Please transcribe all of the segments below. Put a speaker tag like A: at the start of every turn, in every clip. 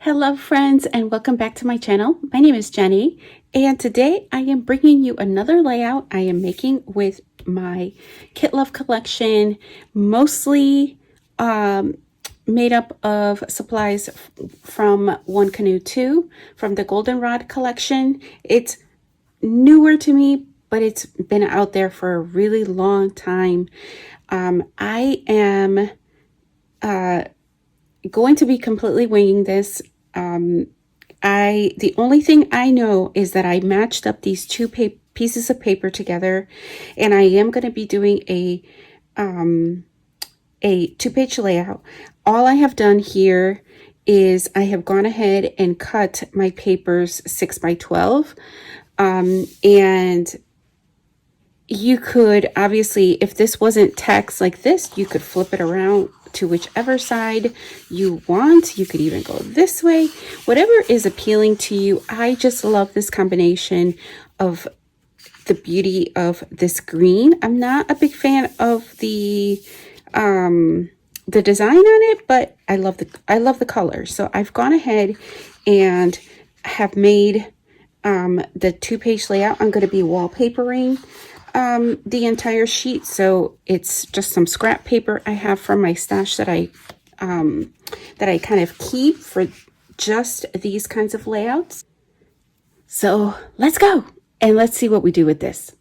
A: Hello friends, and welcome back to my channel. My name is Jenny, and today I am bringing you another layout I am making with my Kit Love collection, mostly made up of supplies from One Canoe 2 from the Goldenrod collection. It's newer to me, but it's been out there for a really long time. I am going to be completely winging this. The only thing I know is that I matched up these two pieces of paper together, and I am going to be doing a 2-page layout. All I have done here is I have gone ahead and cut my papers 6 by 12, and you could obviously, if this wasn't text like this, you could flip it around to whichever side you want. You could even go this way, whatever is appealing to you. I just love this combination of the beauty of this green. I'm not a big fan of the design on it, but I love the color. So I've gone ahead and have made the 2-page layout. I'm going to be wallpapering the entire sheet, so it's just some scrap paper I have from my stash that I kind of keep for just these kinds of layouts. So let's go and let's see what we do with this.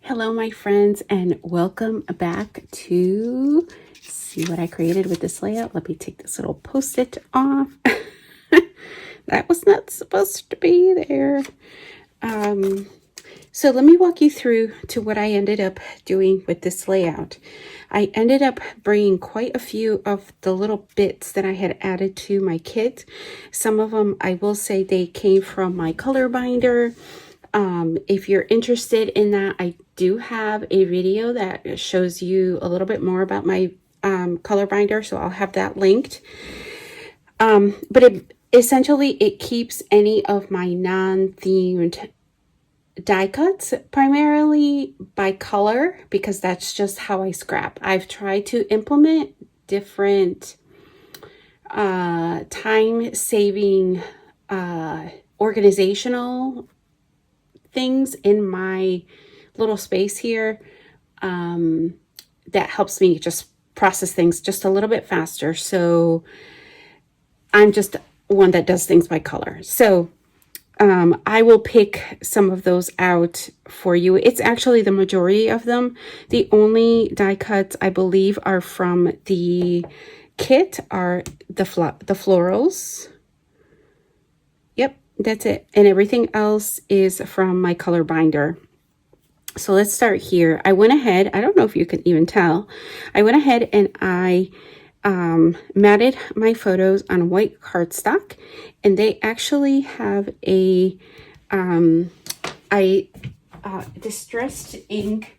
A: Hello my friends, and welcome back to see what I created with this layout. Let me take this little post-it off. That was not supposed to be there. So let me walk you through to what I ended up doing with this layout. I ended up bringing quite a few of the little bits that I had added to my kit. Some of them, I will say, they came from my color binder. If you're interested in that, I do have a video that shows you a little bit more about my color binder, so I'll have that linked. But essentially, it keeps any of my non-themed die cuts primarily by color, because that's just how I scrap. I've tried to implement different time-saving organizational things in my little space here that helps me just process things just a little bit faster. So I'm just one that does things by color. So I will pick some of those out for you. It's actually the majority of them. The only die cuts I believe are from the kit are the florals. Yep, that's it. And everything else is from my color binder. So let's start here. I went ahead, I don't know if you can even tell, I went ahead and I matted my photos on white cardstock, and they actually have a distressed ink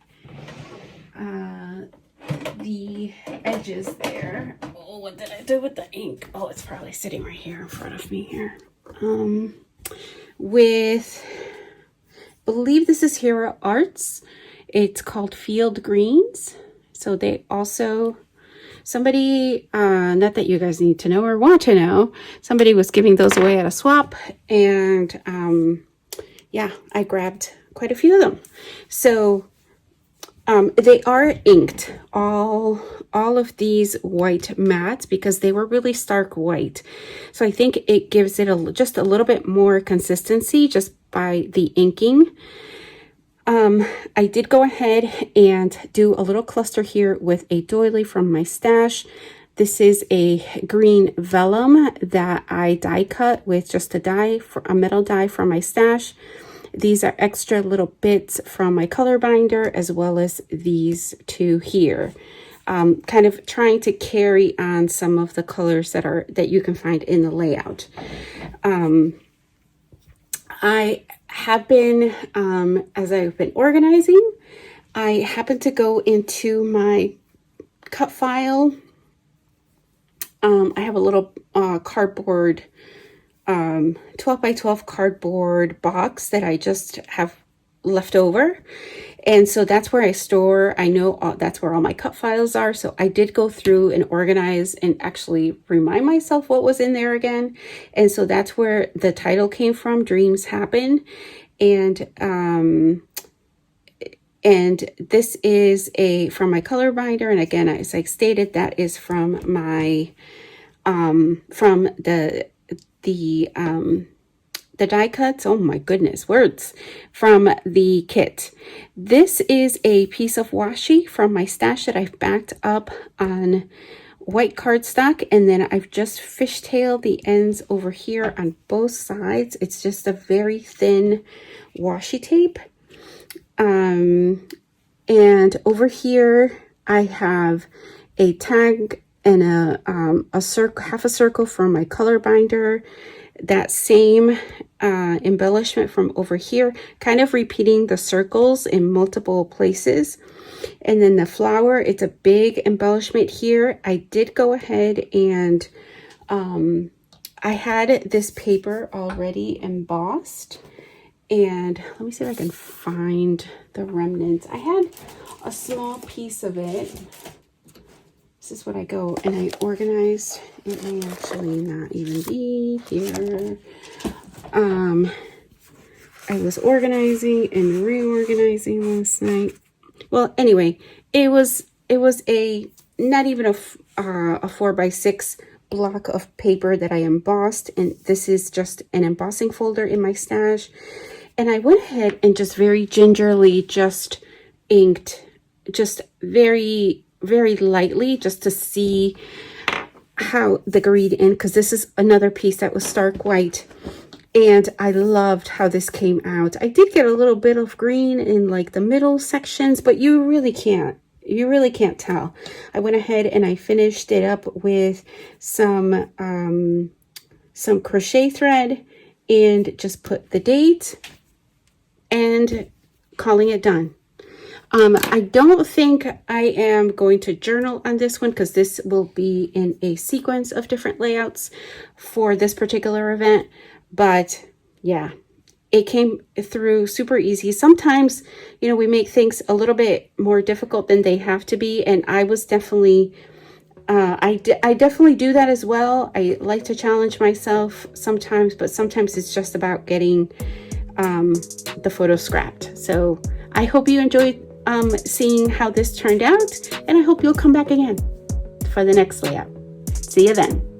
A: the edges there. Oh, what did I do with the ink? Oh, it's probably sitting right here in front of me here. With, believe this is Hero Arts. It's called Field Greens. So they also, somebody, not that you guys need to know or want to know, somebody was giving those away at a swap, and yeah, I grabbed quite a few of them. So they are inked, all of these white mattes, because they were really stark white. So I think it gives it just a little bit more consistency just by the inking. I did go ahead and do a little cluster here with a doily from my stash. This is a green vellum that I die cut with just a metal die from my stash. These are extra little bits from my color binder, as well as these two here. Kind of trying to carry on some of the colors that you can find in the layout. I have been, as I've been organizing, I happened to go into my cut file. I have a little cardboard, 12 by 12 cardboard box that I just have left over. And so that's where I store, I know that's where all my cut files are. So I did go through and organize and actually remind myself what was in there again. And so that's where the title came from, Dreams Happen. And this is from my color binder. And again, as I stated, that is from my, from the die cuts. Oh my goodness, words, from the kit. This is a piece of washi from my stash that I've backed up on white cardstock, and then I've just fishtailed the ends over here on both sides. It's just a very thin washi tape. And over here I have a tag and a circle, half a circle from my color binder. That same embellishment from over here, kind of repeating the circles in multiple places. And then the flower, it's a big embellishment here. I did go ahead and I had this paper already embossed. And let me see if I can find the remnants. I had a small piece of it. This is what I go and I organized. It may actually not even be here. I was organizing and reorganizing last night. Well, anyway, it was a not even a 4x6 block of paper that I embossed, and this is just an embossing folder in my stash. And I went ahead and just very gingerly just inked, just very lightly, just to see how the green in, because this is another piece that was stark white, and I loved how this came out. I did get a little bit of green in like the middle sections, but you really can't tell. I went ahead and I finished it up with some crochet thread and just put the date and calling it done. I don't think I am going to journal on this one because this will be in a sequence of different layouts for this particular event. But yeah, it came through super easy. Sometimes, you know, we make things a little bit more difficult than they have to be. And I was definitely, I definitely do that as well. I like to challenge myself sometimes, but sometimes it's just about getting the photo scrapped. So I hope you enjoyed seeing how this turned out, and I hope you'll come back again for the next layout. See you then.